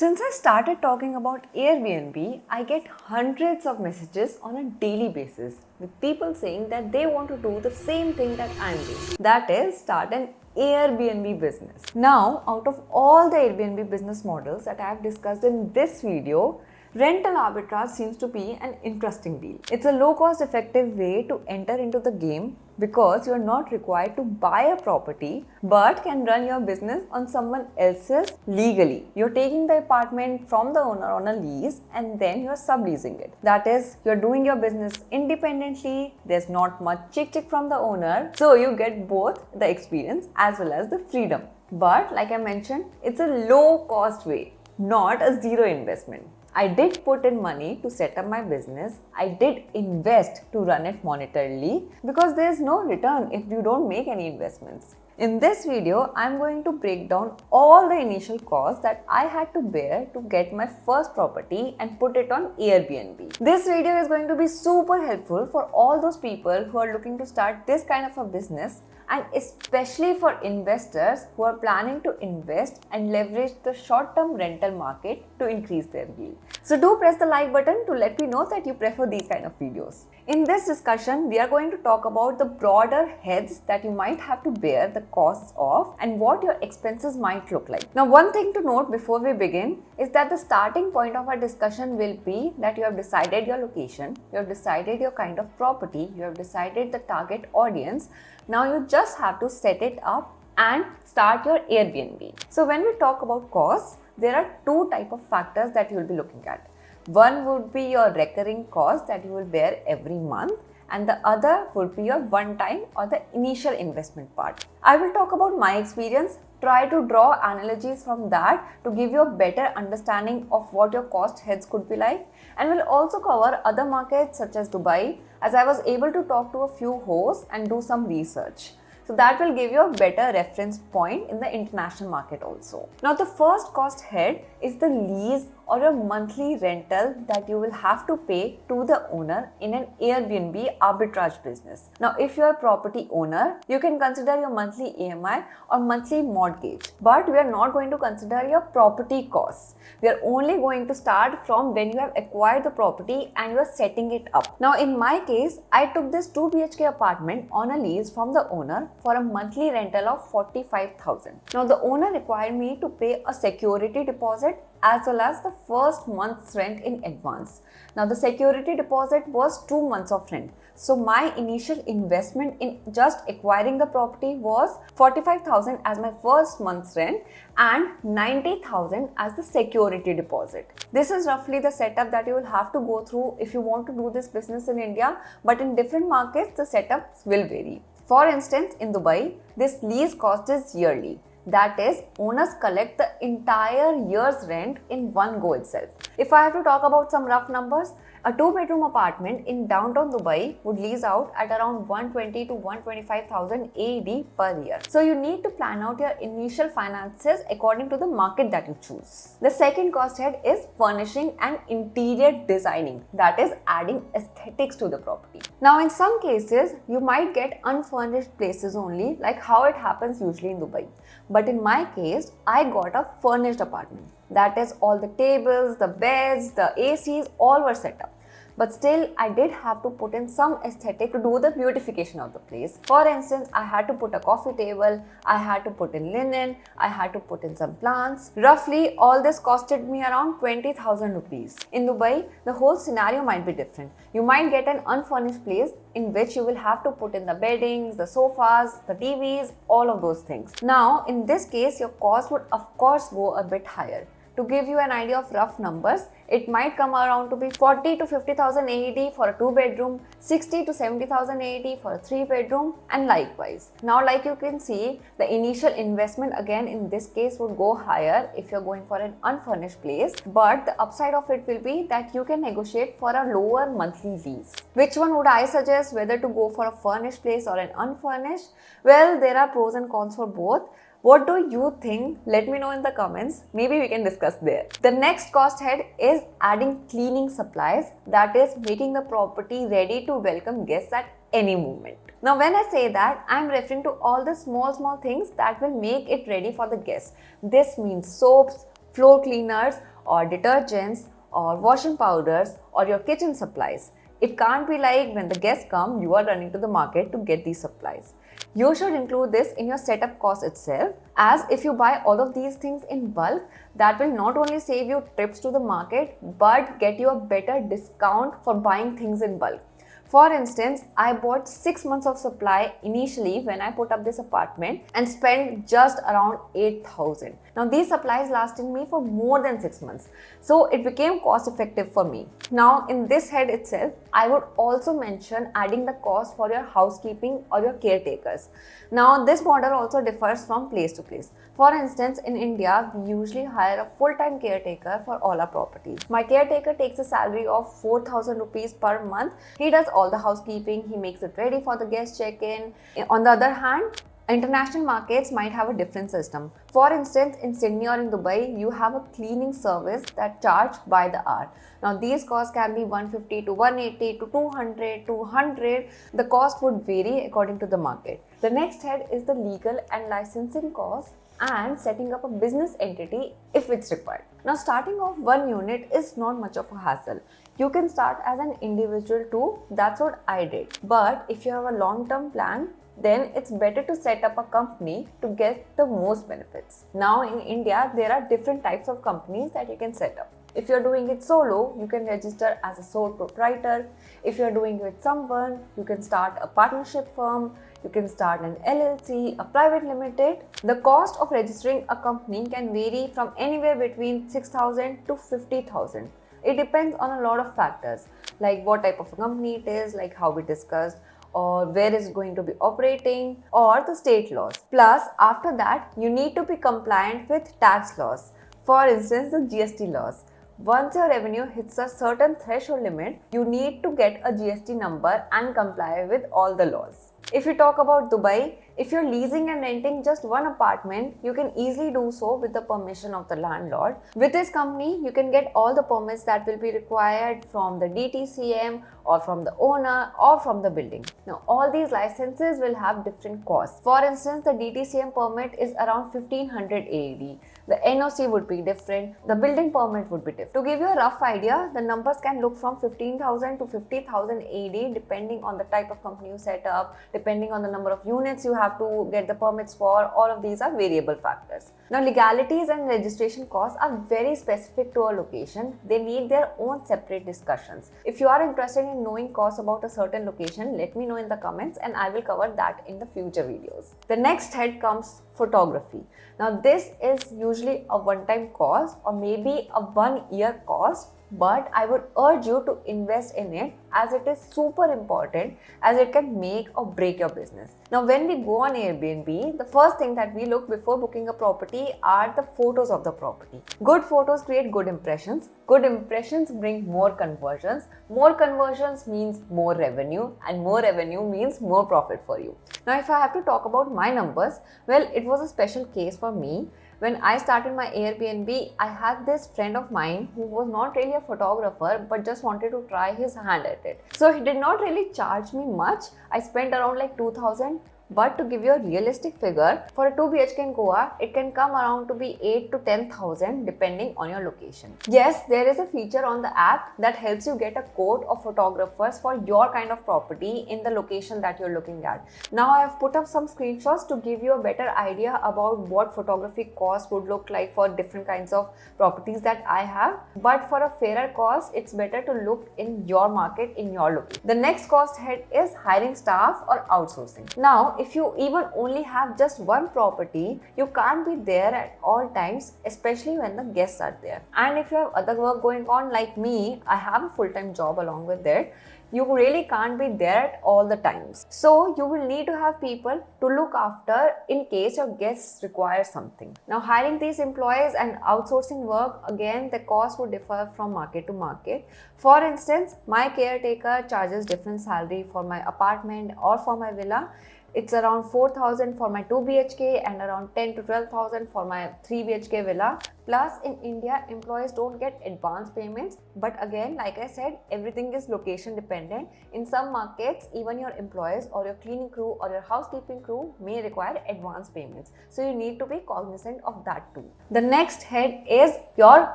Since I started talking about Airbnb, I get hundreds of messages on a daily basis with people saying that they want to do the same thing that I'm doing. That is, start an Airbnb business. Now, out of all the Airbnb business models that I have discussed in this video, rental arbitrage seems to be an interesting deal. It's a low cost effective way to enter into the game because you are not required to buy a property but can run your business on someone else's legally. You're taking the apartment from the owner on a lease and then you're subleasing it. That is, you're doing your business independently, there's not much chick from the owner, so you get both the experience as well as the freedom. But like I mentioned, it's a low cost way, not a zero investment. I did put in money to set up my business. I did invest to run it monetarily because there is no return if you don't make any investments. In this video, I'm going to break down all the initial costs that I had to bear to get my first property and put it on Airbnb. This video is going to be super helpful for all those people who are looking to start this kind of a business, and especially for investors who are planning to invest and leverage the short-term rental market to increase their yield. So do press the like button to let me know that you prefer these kind of videos. In this discussion, we are going to talk about the broader heads that you might have to bear the costs of and what your expenses might look like. Now, one thing to note before we begin is that the starting point of our discussion will be that you have decided your location, you have decided your kind of property, you have decided the target audience. Now you just have to set it up and start your Airbnb. So when we talk about costs, there are two types of factors that you will be looking at. One would be your recurring cost that you will bear every month, and the other would be your one-time or the initial investment part. I will talk about my experience, try to draw analogies from that to give you a better understanding of what your cost heads could be like, and will also cover other markets such as Dubai, as I was able to talk to a few hosts and do some research. So that will give you a better reference point in the international market also. Now the first cost head is the lease or a monthly rental that you will have to pay to the owner in an Airbnb arbitrage business. Now if you are a property owner, you can consider your monthly EMI or monthly mortgage, but we are not going to consider your property costs. We are only going to start from when you have acquired the property and you are setting it up. Now in my case, I took this 2 BHK apartment on a lease from the owner for a monthly rental of 45,000. Now the owner required me to pay a security deposit as well as the first month's rent in advance. Now the security deposit was 2 months of rent. So my initial investment in just acquiring the property was 45,000 as my first month's rent and 90,000 as the security deposit. This is roughly the setup that you will have to go through if you want to do this business in India, but in different markets the setups will vary. For instance, in Dubai, this lease cost is yearly. That is, owners collect the entire year's rent in one go itself. If I have to talk about some rough numbers, a 2-bedroom apartment in downtown Dubai would lease out at around 120 to 125,000 AED per year. So you need to plan out your initial finances according to the market that you choose. The second cost head is furnishing and interior designing, that is adding aesthetics to the property. Now in some cases, you might get unfurnished places only, like how it happens usually in Dubai. But in my case, I got a furnished apartment. That is, all the tables, the beds, the ACs, all were set up. But still, I did have to put in some aesthetic to do the beautification of the place. For instance, I had to put a coffee table, I had to put in linen, I had to put in some plants. Roughly, all this costed me around 20,000 rupees. In Dubai, the whole scenario might be different. You might get an unfurnished place in which you will have to put in the beddings, the sofas, the TVs, all of those things. Now, in this case, your cost would of course go a bit higher. To give you an idea of rough numbers, it might come around to be 40 to 50,000 AED for a 2-bedroom, 60 to 70,000 AED for a 3-bedroom, and likewise. Now, like you can see, the initial investment again in this case would go higher if you're going for an unfurnished place, but the upside of it will be that you can negotiate for a lower monthly lease. Which one would I suggest, whether to go for a furnished place or an unfurnished? Well, there are pros and cons for both. What do you think? Let me know in the comments. Maybe we can discuss there. The next cost head is adding cleaning supplies, that is making the property ready to welcome guests at any moment. Now when I say that, I am referring to all the small things that will make it ready for the guests. This means soaps, floor cleaners or detergents or washing powders or your kitchen supplies. It can't be like when the guests come, you are running to the market to get these supplies. You should include this in your setup cost itself, as if you buy all of these things in bulk, that will not only save you trips to the market but get you a better discount for buying things in bulk. For instance, I bought 6 months of supply initially when I put up this apartment and spent just around 8,000. Now these supplies lasted me for more than 6 months. So it became cost effective for me. Now in this head itself, I would also mention adding the cost for your housekeeping or your caretakers. Now this model also differs from place to place. For instance, in India, we usually hire a full-time caretaker for all our properties. My caretaker takes a salary of 4,000 rupees per month. He does all the housekeeping, he makes it ready for the guest check-in. On the other hand, international markets might have a different system. For instance, in Sydney or in Dubai, you have a cleaning service that charged by the hour. Now these costs can be 150 to 180 to 200 to 100. The cost would vary according to the market. The next head is the legal and licensing costs and setting up a business entity if it's required. Now starting off one unit is not much of a hassle. You can start as an individual too, that's what I did. But if you have a long-term plan, then it's better to set up a company to get the most benefits. Now in India, there are different types of companies that you can set up. If you're doing it solo, you can register as a sole proprietor. If you're doing it with someone, you can start a partnership firm. You can start an LLC, a private limited. The cost of registering a company can vary from anywhere between 6,000 to 50,000. It depends on a lot of factors, like what type of a company it is, like how we discussed, or where it's going to be operating, or the state laws. Plus, after that, you need to be compliant with tax laws. For instance, the GST laws. Once your revenue hits a certain threshold limit, you need to get a GST number and comply with all the laws. If you talk about Dubai, if you're leasing and renting just one apartment, you can easily do so with the permission of the landlord. With this company, you can get all the permits that will be required from the DTCM or from the owner or from the building. Now, all these licenses will have different costs. For instance, the DTCM permit is around 1500 AED. The NOC would be different. The building permit would be different. To give you a rough idea, the numbers can look from 15,000 to 50,000 AED depending on the type of company you set up, depending on the number of units you have to get the permits for. All of these are variable factors. Now, legalities and registration costs are very specific to a location. They need their own separate discussions. If you are interested in knowing costs about a certain location, let me know in the comments and I will cover that in the future videos. The next head comes photography. Now, this is usually a one-time cost or maybe a 1 year cost, but I would urge you to invest in it as it is super important, as it can make or break your business. Now, when we go on Airbnb, the first thing that we look before booking a property are the photos of the property. Good photos create good impressions. Good impressions bring more conversions. More conversions means more revenue, and more revenue means more profit for you. Now, if I have to talk about my numbers, well, it was a special case for me. When I started my Airbnb, I had this friend of mine who was not really a photographer but just wanted to try his hand at it. So he did not really charge me much. I spent around like 2,000. But to give you a realistic figure, for a 2 BHK in Goa, it can come around to be 8 to 10,000 depending on your location. Yes, there is a feature on the app that helps you get a quote of photographers for your kind of property in the location that you're looking at. Now I have put up some screenshots to give you a better idea about what photography costs would look like for different kinds of properties that I have. But for a fairer cost, it's better to look in your market, in your location. The next cost head is hiring staff or outsourcing. Now, if you even only have just one property, you can't be there at all times, especially when the guests are there. And if you have other work going on like me, I have a full-time job along with it, you really can't be there at all the times. So you will need to have people to look after in case your guests require something. Now, hiring these employees and outsourcing work, again, the cost would differ from market to market. For instance, my caretaker charges different salary for my apartment or for my villa. It's around 4,000 for my 2 BHK and around 10 to 12,000 for my 3 BHK villa. Plus in India, employees don't get advance payments. But again, like I said, everything is location dependent. In some markets, even your employees or your cleaning crew or your housekeeping crew may require advance payments. So you need to be cognizant of that too. The next head is your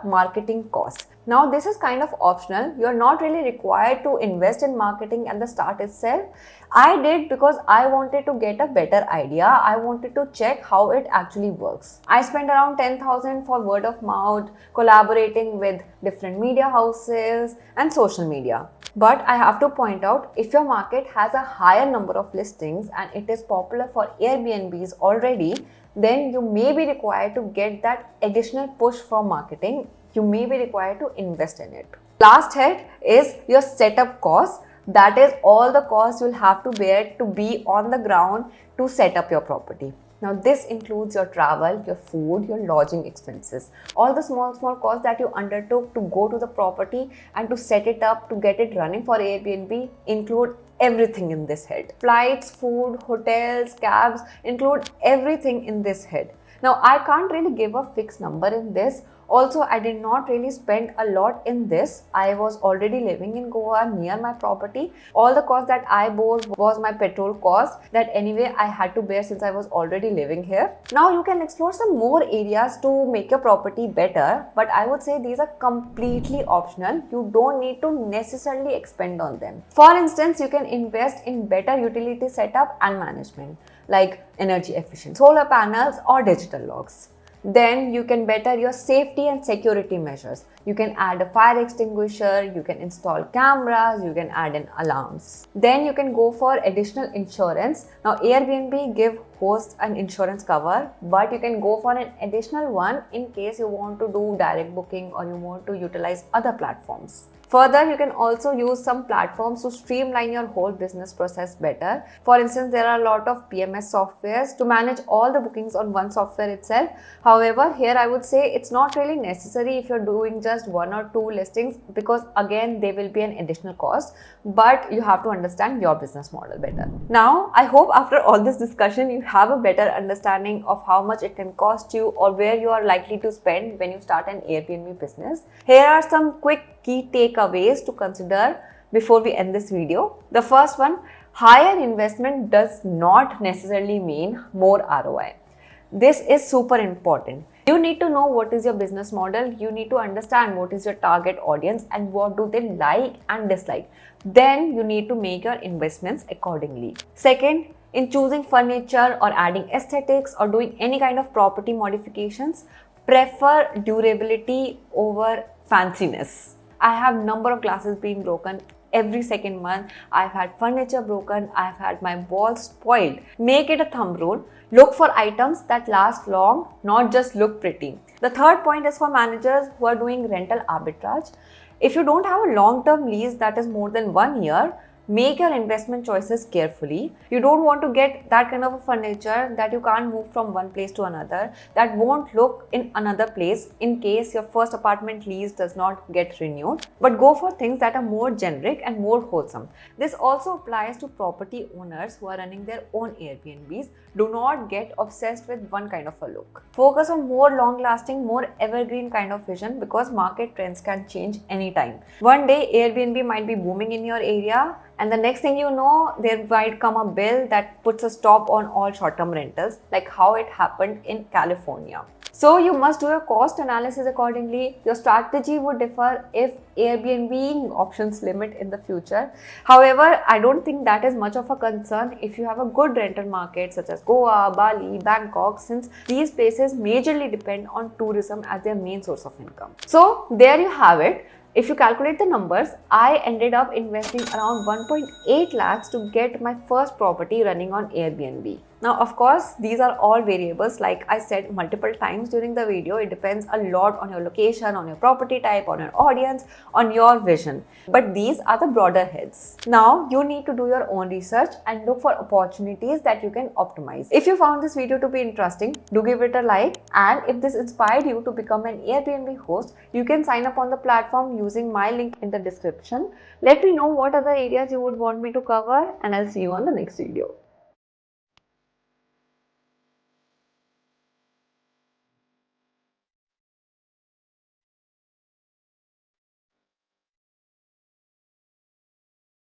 marketing cost. Now this is kind of optional. You're not really required to invest in marketing at the start itself. I did because I wanted to get a better idea. I wanted to check how it actually works. I spent around 10,000 for word of mouth, collaborating with different media houses and social media. But I have to point out, if your market has a higher number of listings and it is popular for Airbnbs already, then you may be required to get that additional push from marketing. You may be required to invest in it. Last head is your setup cost. That is all the costs you'll have to bear to be on the ground to set up your property. Now this includes your travel, your food, your lodging expenses. All the small costs that you undertook to go to the property and to set it up, to get it running for Airbnb include everything in this head. Flights, food, hotels, cabs, include everything in this head. Now I can't really give a fixed number in this. Also, I did not really spend a lot in this. I was already living in Goa near my property. All the cost that I bore was my petrol cost that anyway I had to bear since I was already living here. Now you can explore some more areas to make your property better, but I would say these are completely optional. You don't need to necessarily expend on them. For instance, you can invest in better utility setup and management like energy efficient solar panels or digital locks. Then you can better your safety and security measures. You can add a fire extinguisher, you can install cameras, you can add in alarms. Then you can go for additional insurance. Now Airbnb give hosts an insurance cover, but you can go for an additional one in case you want to do direct booking or you want to utilize other platforms. Further, you can also use some platforms to streamline your whole business process better. For instance, there are a lot of PMS softwares to manage all the bookings on one software itself. However, here I would say it's not really necessary if you're doing just 1 or 2 listings, because again, they will be an additional cost, but you have to understand your business model better. Now, I hope after all this discussion, you have a better understanding of how much it can cost you or where you are likely to spend when you start an Airbnb business. Here are some quick key takeaways to consider before we end this video. The first one, higher investment does not necessarily mean more ROI. This is super important. You need to know what is your business model. You need to understand what is your target audience and what do they like and dislike. Then you need to make your investments accordingly. Second, in choosing furniture or adding aesthetics or doing any kind of property modifications, prefer durability over fanciness. I have number of glasses being broken every second month. I've had furniture broken. I've had my walls spoiled. Make it a thumb rule. Look for items that last long, not just look pretty. The third point is for managers who are doing rental arbitrage. If you don't have a long-term lease that is more than 1 year, make your investment choices carefully. You don't want to get that kind of a furniture that you can't move from one place to another, that won't look in another place in case your first apartment lease does not get renewed. But go for things that are more generic and more wholesome. This also applies to property owners who are running their own Airbnbs. Do not get obsessed with one kind of a look. Focus on more long-lasting, more evergreen kind of vision, because market trends can change anytime. One day Airbnb might be booming in your area, and the next thing you know, there might come a bill that puts a stop on all short-term rentals, like how it happened in California. So you must do your cost analysis accordingly. Your strategy would differ if Airbnb options limit in the future. However, I don't think that is much of a concern if you have a good rental market such as Goa, Bali, Bangkok, since these places majorly depend on tourism as their main source of income. So there you have it. If you calculate the numbers, I ended up investing around 1.8 lakhs to get my first property running on Airbnb. Now, of course, these are all variables. Like I said multiple times during the video, it depends a lot on your location, on your property type, on your audience, on your vision. But these are the broader heads. Now, you need to do your own research and look for opportunities that you can optimize. If you found this video to be interesting, do give it a like. And if this inspired you to become an Airbnb host, you can sign up on the platform using my link in the description. Let me know what other areas you would want me to cover, and I'll see you on the next video.